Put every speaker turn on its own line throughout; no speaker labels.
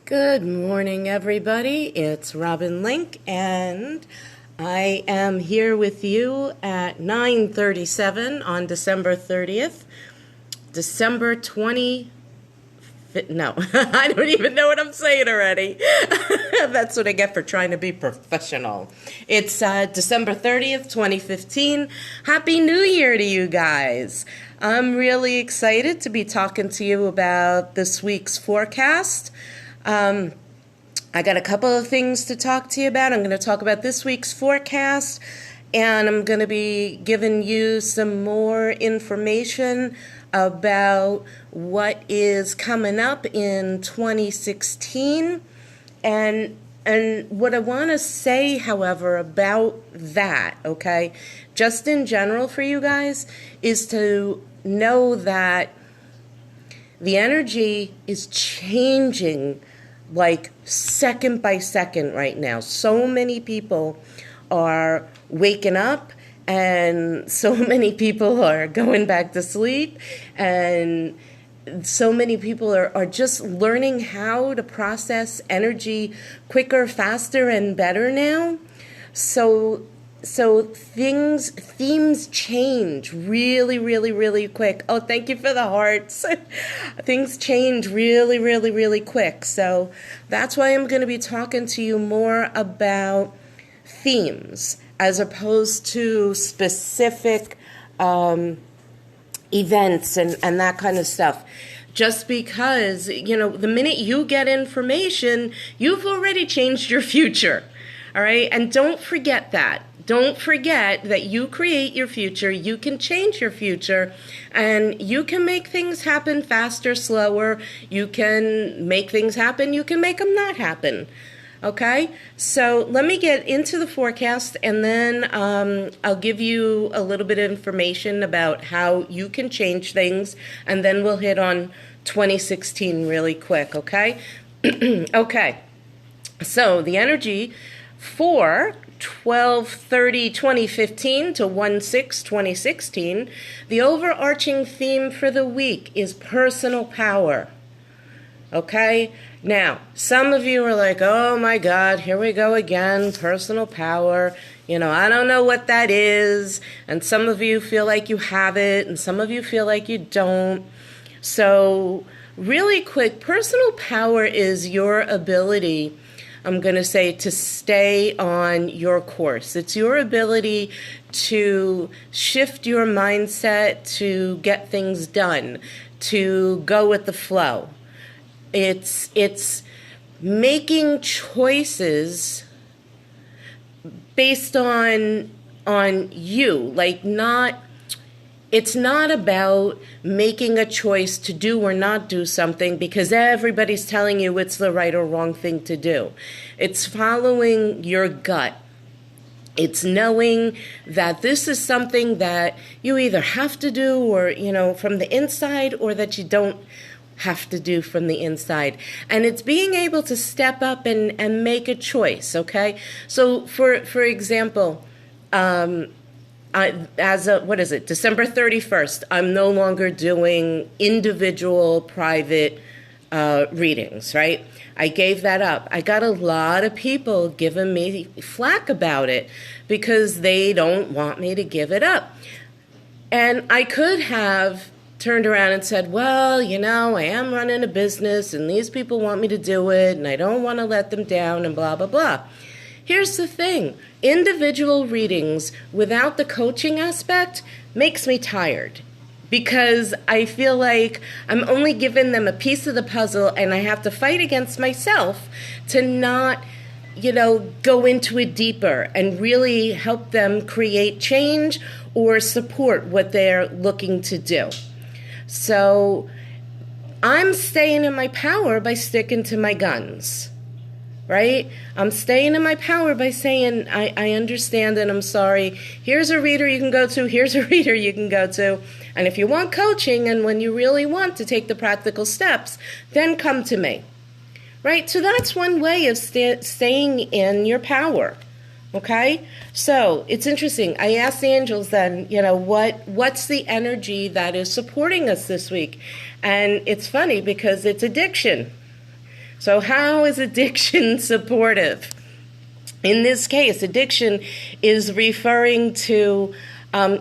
Good morning, everybody. It's Robin Link, and I am here with you at 9:37 on December 30th, December 20. No, I don't even know what I'm saying already. That's what I get for trying to be professional. It's December 30th, 2015. Happy New Year to you guys. I'm really excited to be talking to you about this week's forecast. I got a couple of things to talk to you about. I'm going to talk about this week's forecast, and I'm going to be giving you some more information about what is coming up in 2016. And what I want to say, however, about that, okay, just in general for you guys, is to know that the energy is changing like second by second right now. So many people are waking up, and so many people are going back to sleep, and so many people are just learning how to process energy quicker, faster, and better now. So themes change really, really, really quick. Oh, thank you for the hearts. Things change really, really, really quick. So that's why I'm going to be talking to you more about themes as opposed to specific events and that kind of stuff. Just because, the minute you get information, you've already changed your future. All right? And don't forget that. Don't forget that you create your future, you can change your future, and you can make things happen faster, slower. You can make things happen, you can make them not happen. Okay? So let me get into the forecast, and then I'll give you a little bit of information about how you can change things, and then we'll hit on 2016 really quick, okay? Okay. So the energy for 12/30/2015 to 1/6/2016, the overarching theme for the week is personal power. Okay? Now, some of you are like, oh my God, here we go again, personal power. I don't know what that is. And some of you feel like you have it, and some of you feel like you don't. So, really quick, personal power is your ability, I'm going to say, to stay on your course. It's your ability to shift your mindset, to get things done, to go with the flow. It's making choices based on you, like it's not about making a choice to do or not do something because everybody's telling you it's the right or wrong thing to do. It's following your gut. It's knowing that this is something that you either have to do or, from the inside, or that you don't have to do from the inside. And it's being able to step up and make a choice, okay? So, for example, December 31st, I'm no longer doing individual private readings, right? I gave that up. I got a lot of people giving me flack about it because they don't want me to give it up. And I could have turned around and said, well, I am running a business and these people want me to do it and I don't want to let them down and blah, blah, blah. Here's the thing. Individual readings without the coaching aspect makes me tired because I feel like I'm only giving them a piece of the puzzle and I have to fight against myself to not, go into it deeper and really help them create change or support what they're looking to do. So I'm staying in my power by sticking to my guns. Right? I'm staying in my power by saying, I understand and I'm sorry. Here's a reader you can go to. Here's a reader you can go to. And if you want coaching and when you really want to take the practical steps, then come to me. Right? So that's one way of staying in your power. Okay? So it's interesting. I asked the angels then, what's the energy that is supporting us this week? And it's funny because it's addiction. So how is addiction supportive? In this case, addiction is referring to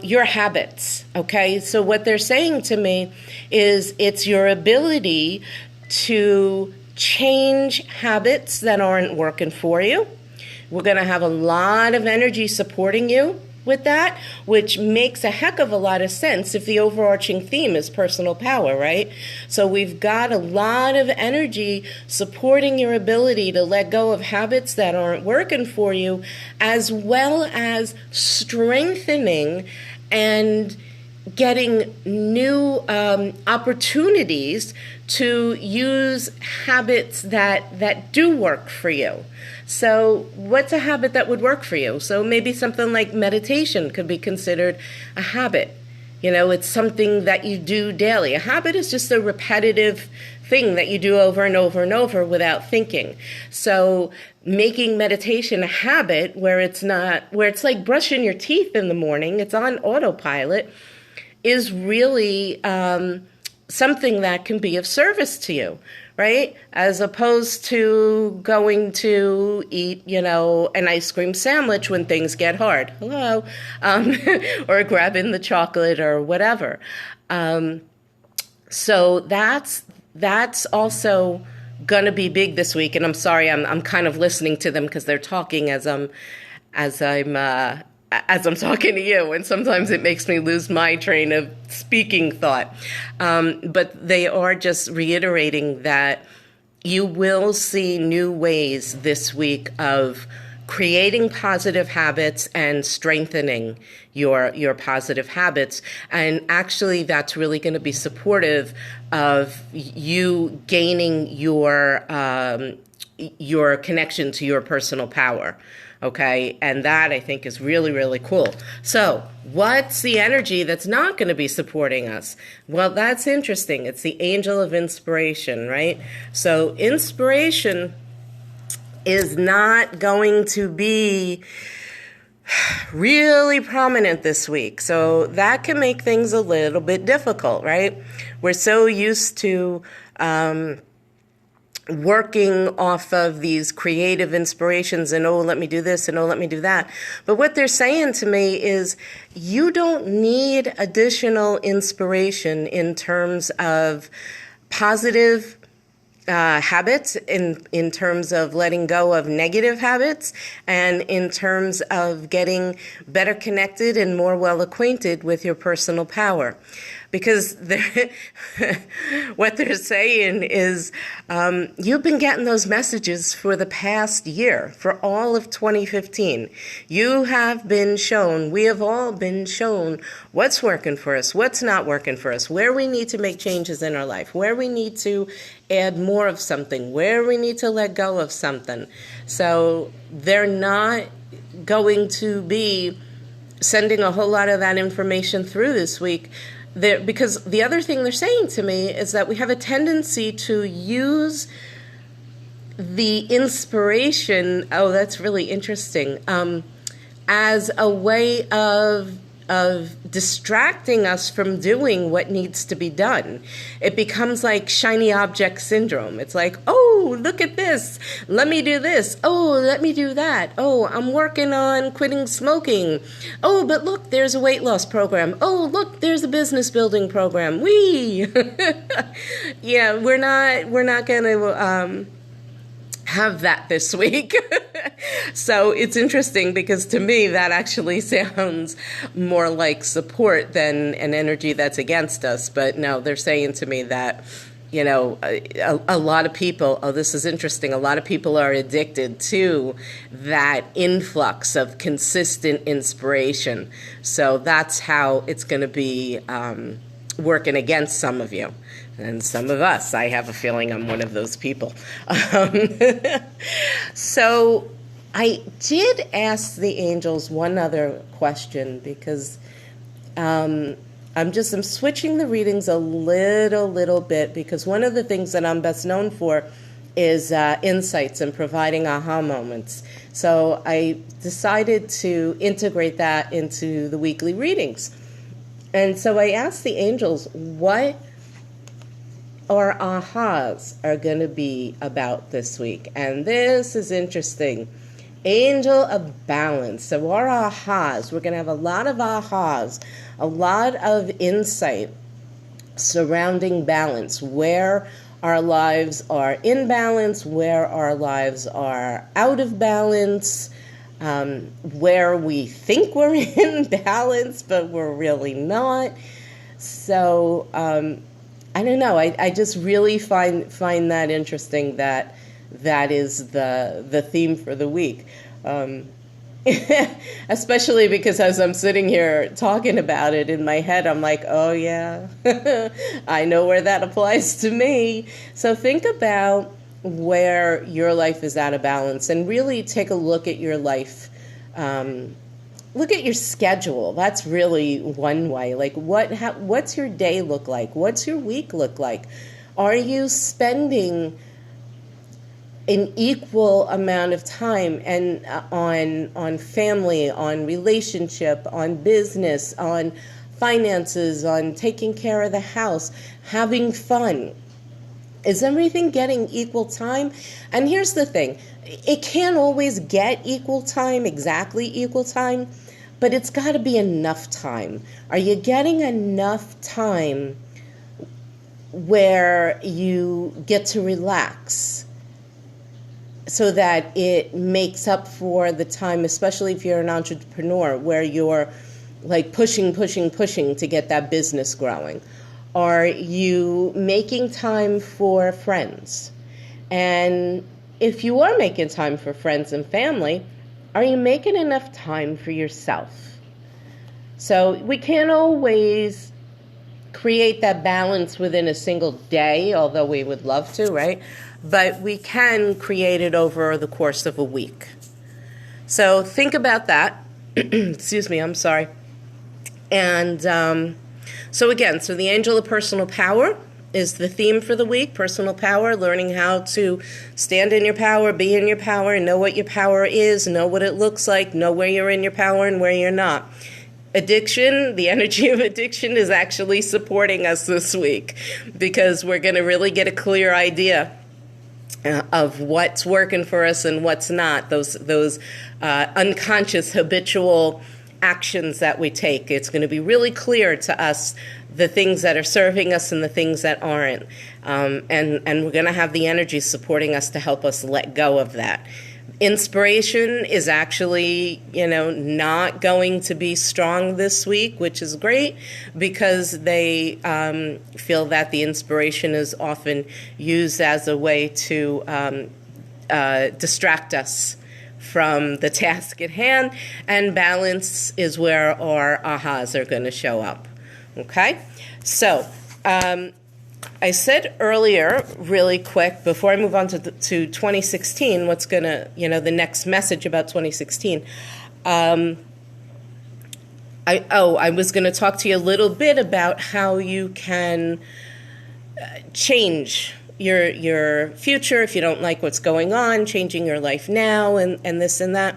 your habits, okay? So what they're saying to me is it's your ability to change habits that aren't working for you. We're going to have a lot of energy supporting you with that, which makes a heck of a lot of sense if the overarching theme is personal power, right? So we've got a lot of energy supporting your ability to let go of habits that aren't working for you, as well as strengthening and getting new opportunities to use habits that do work for you. So what's a habit that would work for you? So maybe something like meditation could be considered a habit. You know, it's something that you do daily. A habit is just a repetitive thing that you do over and over and over without thinking. So making meditation a habit where it's like brushing your teeth in the morning, it's on autopilot, is really something that can be of service to you, right? As opposed to going to eat, an ice cream sandwich when things get hard. Hello. Or grabbing the chocolate or whatever. So that's also going to be big this week. And I'm sorry, I'm kind of listening to them because they're talking as I'm talking to you, and sometimes it makes me lose my train of speaking thought. But they are just reiterating that you will see new ways this week of creating positive habits and strengthening your positive habits. And actually, that's really going to be supportive of you gaining your connection to your personal power. Okay, and that I think is really, really cool. So what's the energy that's not going to be supporting us? Well, that's interesting. It's the angel of inspiration, right? So inspiration is not going to be really prominent this week. So that can make things a little bit difficult, right? We're so used to working off of these creative inspirations and, oh, let me do this and, oh, let me do that. But what they're saying to me is you don't need additional inspiration in terms of positive habits, in terms of letting go of negative habits, and in terms of getting better connected and more well acquainted with your personal power. Because what they're saying is you've been getting those messages for the past year, for all of 2015. You have been shown, we have all been shown what's working for us, what's not working for us, where we need to make changes in our life, where we need to add more of something, where we need to let go of something. So they're not going to be sending a whole lot of that information through this week. Because the other thing they're saying to me is that we have a tendency to use the inspiration, oh, that's really interesting, as a way of distracting us from doing what needs to be done. It becomes like shiny object syndrome. It's like, oh, look at this. Let me do this. Oh, let me do that. Oh, I'm working on quitting smoking. Oh, but look, there's a weight loss program. Oh, look, there's a business building program. Whee! Yeah, we're not going to have that this week. So it's interesting because to me that actually sounds more like support than an energy that's against us. But no, they're saying to me that, a lot of people, oh, this is interesting, a lot of people are addicted to that influx of consistent inspiration. So that's how it's going to be working against some of you. And some of us, I have a feeling I'm one of those people. So I did ask the angels one other question because I'm switching the readings a little bit, because one of the things that I'm best known for is insights and providing aha moments. So I decided to integrate that into the weekly readings. And so I asked the angels, what our ahas are going to be about this week. And this is interesting. Angel of balance. So our ahas, we're going to have a lot of ahas, a lot of insight surrounding balance, where our lives are in balance, where our lives are out of balance, where we think we're in balance, but we're really not. So I don't know. I just really find that interesting. That is the theme for the week. Especially because as I'm sitting here talking about it in my head, I'm like, oh yeah, I know where that applies to me. So think about where your life is out of balance and really take a look at your life. Look at your schedule. That's really one way. Like what's your day look like? What's your week look like? Are you spending an equal amount of time and on family, on relationship, on business, on finances, on taking care of the house, having fun? Is everything getting equal time? And here's the thing. It can't always get equal time, exactly equal time, but it's got to be enough time. Are you getting enough time where you get to relax, so that it makes up for the time, especially if you're an entrepreneur, where you're like pushing to get that business growing? Are you making time for friends? And if you are making time for friends and family, are you making enough time for yourself? So we can't always create that balance within a single day, although we would love to, right? But we can create it over the course of a week. So think about that. Excuse me, I'm sorry. And so the angel of personal power is the theme for the week. Personal power, learning how to stand in your power, be in your power, know what your power is, know what it looks like, know where you're in your power and where you're not. Addiction, the energy of addiction is actually supporting us this week, because we're going to really get a clear idea of what's working for us and what's not, those unconscious habitual actions that we take. It's going to be really clear to us the things that are serving us and the things that aren't. And we're going to have the energy supporting us to help us let go of that. Inspiration is actually, not going to be strong this week, which is great, because they feel that the inspiration is often used as a way to distract us from the task at hand, and balance is where our ahas are going to show up. Okay? So, I said earlier, really quick, before I move on to 2016, what's going to, the next message about 2016. I was going to talk to you a little bit about how you can change your future if you don't like what's going on, changing your life now, and this and that.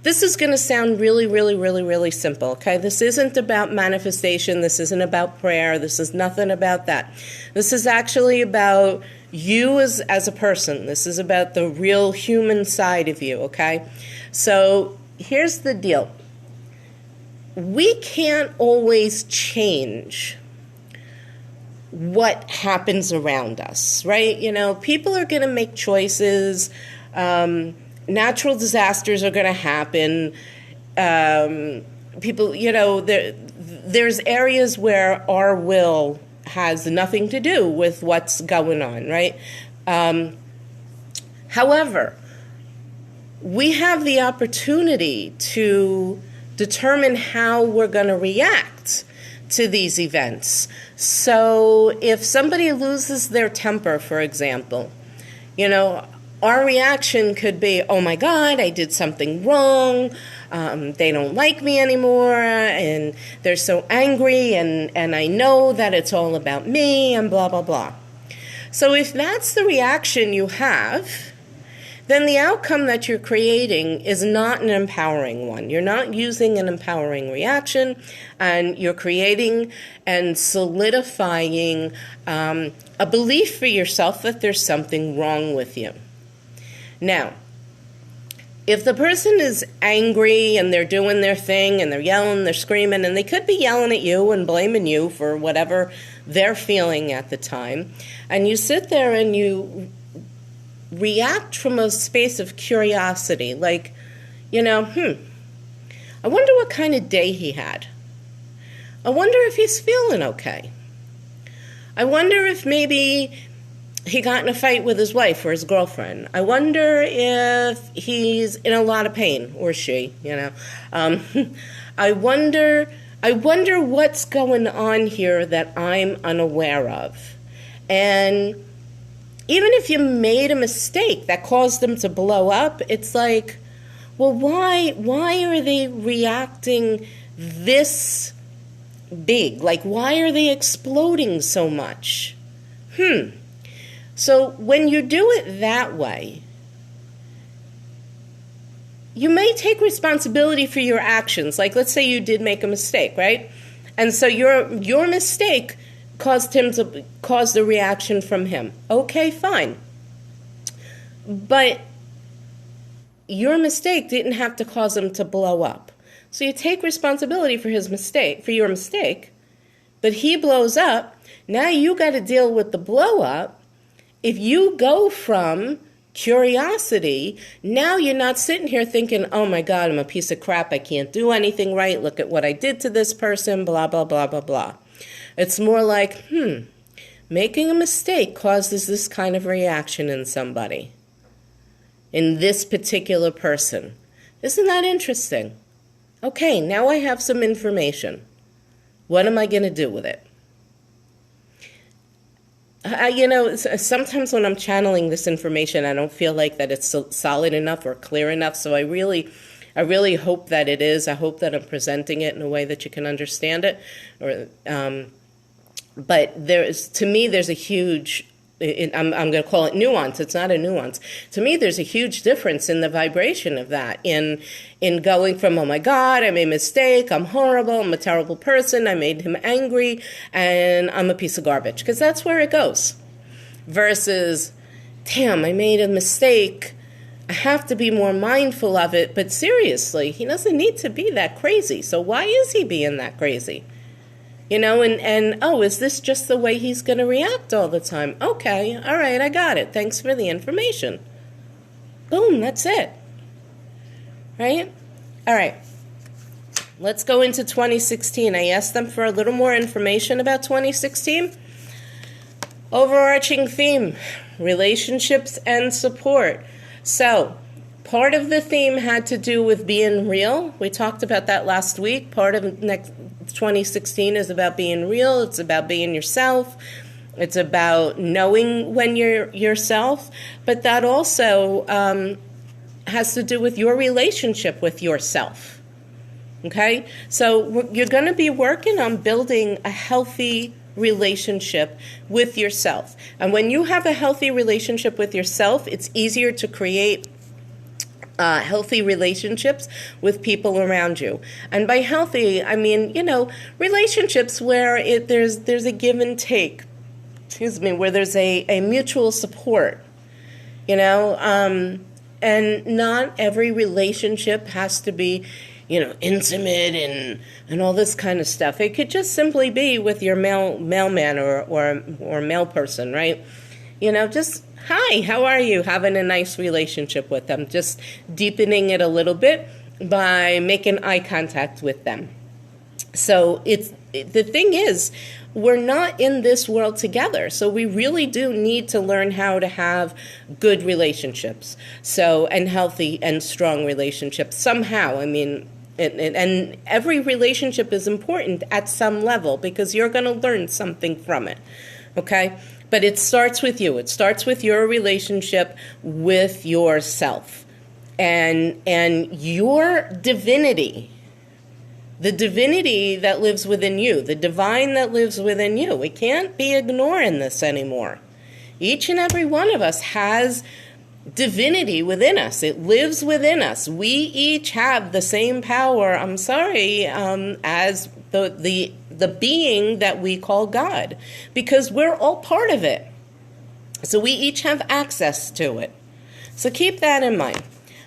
This is going to sound really, really, really, really simple, okay? This isn't about manifestation. This isn't about prayer. This is nothing about that. This is actually about you as a person. This is about the real human side of you, okay? So here's the deal. We can't always change what happens around us, right? People are going to make choices. Natural disasters are going to happen. People, there's areas where our will has nothing to do with what's going on, right? However, we have the opportunity to determine how we're going to react to these events. So if somebody loses their temper, for example, our reaction could be, oh my God, I did something wrong. They don't like me anymore, and they're so angry, and I know that it's all about me, and blah, blah, blah. So if that's the reaction you have, then the outcome that you're creating is not an empowering one. You're not using an empowering reaction, and you're creating and solidifying a belief for yourself that there's something wrong with you. Now, if the person is angry and they're doing their thing and they're yelling, they're screaming, and they could be yelling at you and blaming you for whatever they're feeling at the time, and you sit there and you react from a space of curiosity, like, I wonder what kind of day he had. I wonder if he's feeling okay. I wonder if maybe he got in a fight with his wife or his girlfriend. I wonder if he's in a lot of pain, or she, I wonder what's going on here that I'm unaware of. And even if you made a mistake that caused them to blow up, it's like, well, why are they reacting this big? Like, why are they exploding so much? So when you do it that way, you may take responsibility for your actions. Like, let's say you did make a mistake, right? And so your mistake caused the reaction from him. Okay, fine. But your mistake didn't have to cause him to blow up. So you take responsibility for your mistake, but he blows up. Now you got to deal with the blow up. If you go from curiosity, now you're not sitting here thinking, oh my God, I'm a piece of crap, I can't do anything right, look at what I did to this person, blah, blah, blah, blah, blah. It's more like, making a mistake causes this kind of reaction in somebody, in this particular person. Isn't that interesting? Okay, now I have some information. What am I going to do with it? Sometimes when I'm channeling this information, I don't feel like that it's solid enough or clear enough. So I really hope that it is. I hope that I'm presenting it in a way that you can understand it. But to me, there's a huge, I'm going to call it nuance. It's not a nuance. To me, there's a huge difference in the vibration of that, in going from, oh my God, I made a mistake, I'm horrible, I'm a terrible person, I made him angry, and I'm a piece of garbage, because that's where it goes. Versus, damn, I made a mistake, I have to be more mindful of it, but seriously, he doesn't need to be that crazy, so why is he being that crazy? Is this just the way he's going to react all the time? Okay, all right, I got it. Thanks for the information. Boom, that's it. Right? All right. Let's go into 2016. I asked them for a little more information about 2016. Overarching theme, relationships and support. So, part of the theme had to do with being real. We talked about that last week. Part of 2016 is about being real. It's about being yourself. It's about knowing when you're yourself. But that also has to do with your relationship with yourself. Okay? So you're going to be working on building a healthy relationship with yourself. And when you have a healthy relationship with yourself, it's easier to create healthy relationships with people around you. And by healthy, I mean, relationships where there's a give and take, where there's a mutual support, and not every relationship has to be, intimate and all this kind of stuff. It could just simply be with your mailman or mail person, right? Just, hi, how are you? Having a nice relationship with them. Just deepening it a little bit by making eye contact with them. So the thing is, we're not in this world together. So we really do need to learn how to have good relationships. And healthy and strong relationships somehow. I mean, and every relationship is important at some level because you're going to learn something from it. Okay? But it starts with you. It starts with your relationship with yourself and your divinity, the divinity that lives within you, the divine that lives within you. We can't be ignoring this anymore. Each and every one of us has divinity within us. It lives within us. We each have the same power, as the being that we call God, because we're all part of it. So we each have access to it. So keep that in mind.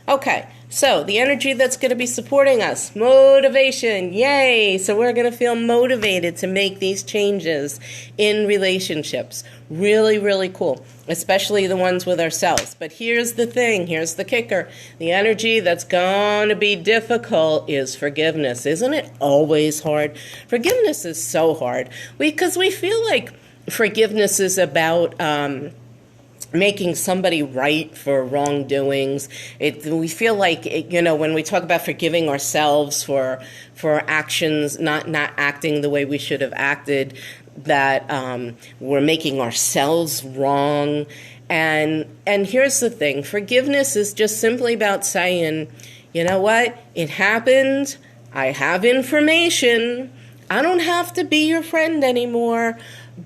Okay, so the energy that's going to be supporting us, motivation, yay! So we're going to feel motivated to make these changes in relationships. Really, really cool, especially the ones with ourselves. But here's the thing, here's the kicker. The energy that's going to be difficult is forgiveness. Isn't it always hard? Forgiveness is so hard because we feel like forgiveness is about making somebody right for wrongdoings. We feel like, when we talk about forgiving ourselves for actions, not acting the way we should have acted, that we're making ourselves wrong. And here's the thing. Forgiveness is just simply about saying, you know what? It happened. I have information. I don't have to be your friend anymore,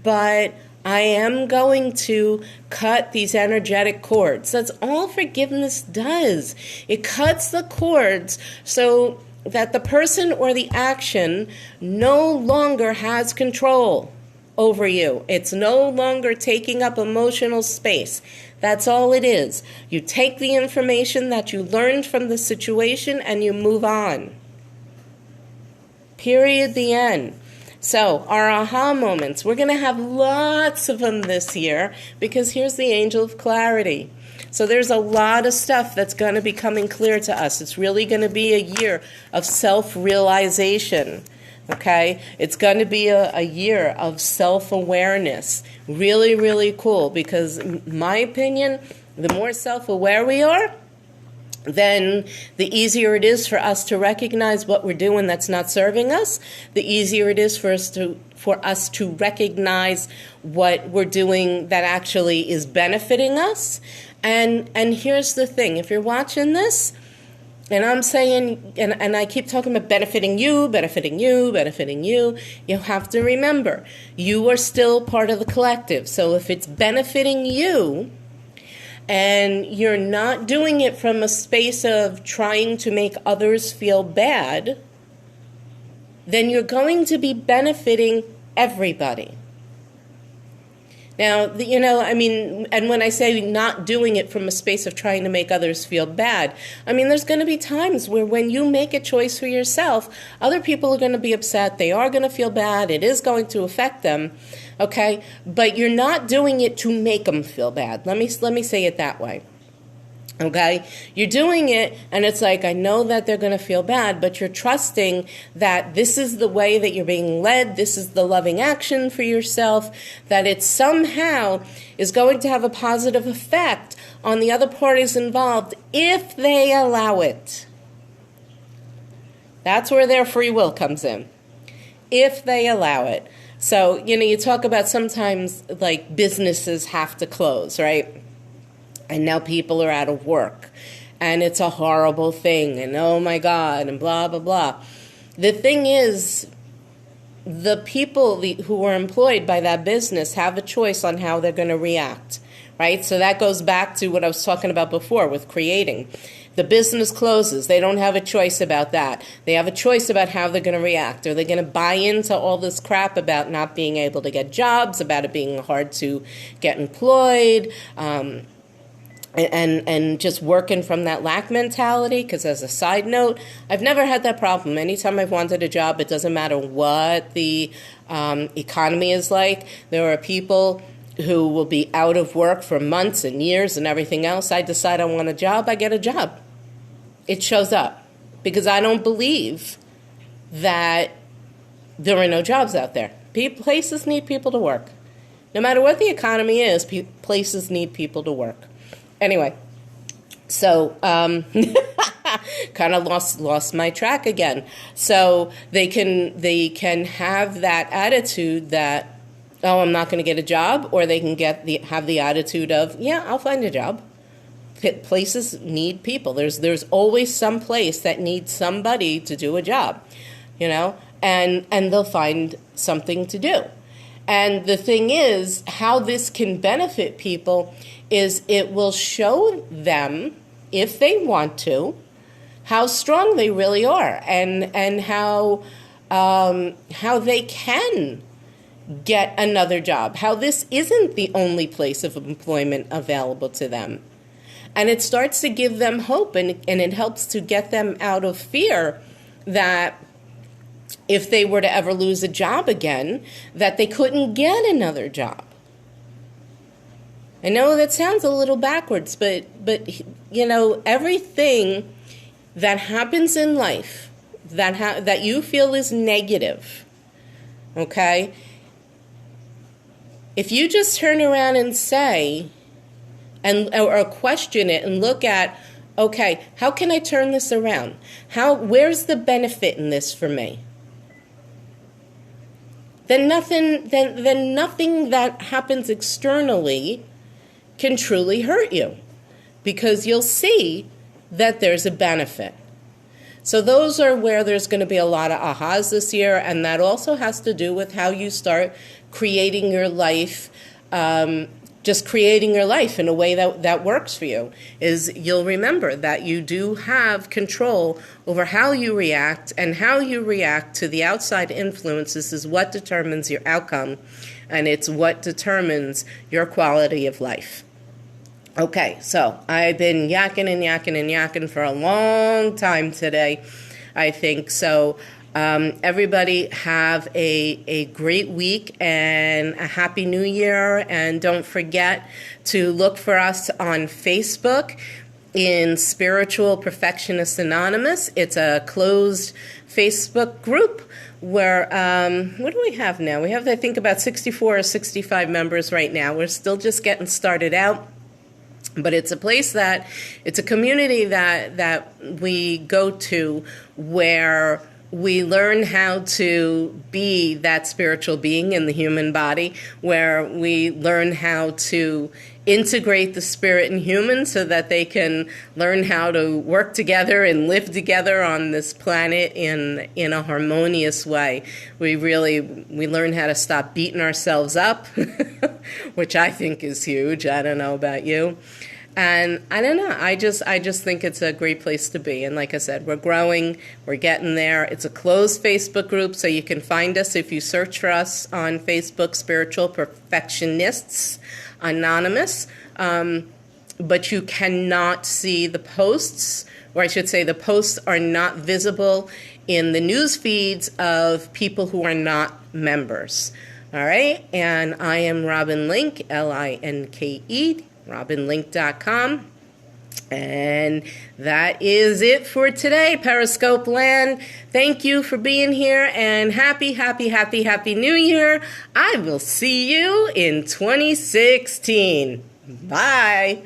but I am going to cut these energetic cords. That's all forgiveness does. It cuts the cords so that the person or the action no longer has control over you. It's no longer taking up emotional space. That's all it is. You take the information that you learned from the situation and you move on. Period, the end. So our aha moments, we're going to have lots of them this year because here's the angel of clarity. So there's a lot of stuff that's going to be coming clear to us. It's really going to be a year of self-realization, okay? It's going to be a year of self-awareness. Really, really cool because, in my opinion, the more self-aware we are, then the easier it is for us to recognize what we're doing that's not serving us. The easier it is for us to recognize what we're doing that actually is benefiting us. And here's the thing. If you're watching this, and I'm saying, and I keep talking about benefiting you, you have to remember, you are still part of the collective. So if it's benefiting you, and you're not doing it from a space of trying to make others feel bad, then you're going to be benefiting everybody. Now, and when I say not doing it from a space of trying to make others feel bad, there's going to be times where when you make a choice for yourself, other people are going to be upset. They are going to feel bad. It is going to affect them, okay? But you're not doing it to make them feel bad. Let me say it that way. Okay, you're doing it, and it's like, I know that they're going to feel bad, but you're trusting that this is the way that you're being led, this is the loving action for yourself, that it somehow is going to have a positive effect on the other parties involved if they allow it. That's where their free will comes in, if they allow it. So, you talk about sometimes, like, businesses have to close, right? And now people are out of work, and it's a horrible thing, and oh my God, and blah, blah, blah. The thing is, the people who are employed by that business have a choice on how they're going to react, right? So that goes back to what I was talking about before with creating. The business closes. They don't have a choice about that. They have a choice about how they're going to react. Are they going to buy into all this crap about not being able to get jobs, about it being hard to get employed, and just working from that lack mentality? Because as a side note, I've never had that problem. Anytime I've wanted a job, it doesn't matter what the economy is like. There are people who will be out of work for months and years and everything else. I decide I want a job, I get a job. It shows up because I don't believe that there are no jobs out there. Places need people to work. No matter what the economy is, places need people to work. Anyway, so kind of lost my track again. So they can have that attitude that, oh, I'm not going to get a job, or they can have the attitude of, yeah, I'll find a job. Places need people. There's always some place that needs somebody to do a job, and they'll find something to do. And the thing is, how this can benefit people is it will show them, if they want to, how strong they really are, and how they can get another job, how this isn't the only place of employment available to them. And it starts to give them hope, and it helps to get them out of fear that if they were to ever lose a job again, that they couldn't get another job. I know that sounds a little backwards, but everything that happens in life that you feel is negative, okay? If you just turn around and say, or question it and look at, okay, how can I turn this around? Where's the benefit in this for me? Then nothing that happens externally can truly hurt you, because you'll see that there's a benefit. So those are where there's going to be a lot of ahas this year, and that also has to do with how you start creating your life, just creating your life in a way that works for you. Is you'll remember that you do have control over how you react, and how you react to the outside influences is what determines your outcome, and it's what determines your quality of life. Okay, so I've been yakking for a long time today, I think. So everybody have a great week and a happy new year. And don't forget to look for us on Facebook in Spiritual Perfectionist Anonymous. It's a closed Facebook group where, what do we have now? We have, I think, about 64 or 65 members right now. We're still just getting started out. But it's a place it's a community that we go to where we learn how to be that spiritual being in the human body, where we learn how to integrate the spirit and human so that they can learn how to work together and live together on this planet in a harmonious way. We learn how to stop beating ourselves up, which I think is huge. I don't know about you. And I don't know, I just think it's a great place to be. And like I said, we're growing, we're getting there. It's a closed Facebook group, so you can find us if you search for us on Facebook, Spiritual Perfectionists Anonymous. But you cannot see the posts, or I should say the posts are not visible in the news feeds of people who are not members. All right, and I am Robin Linke, Linke, robinlinke.com. And that is it for today, Periscope Land. Thank you for being here, and happy New Year. I will see you in 2016. Bye.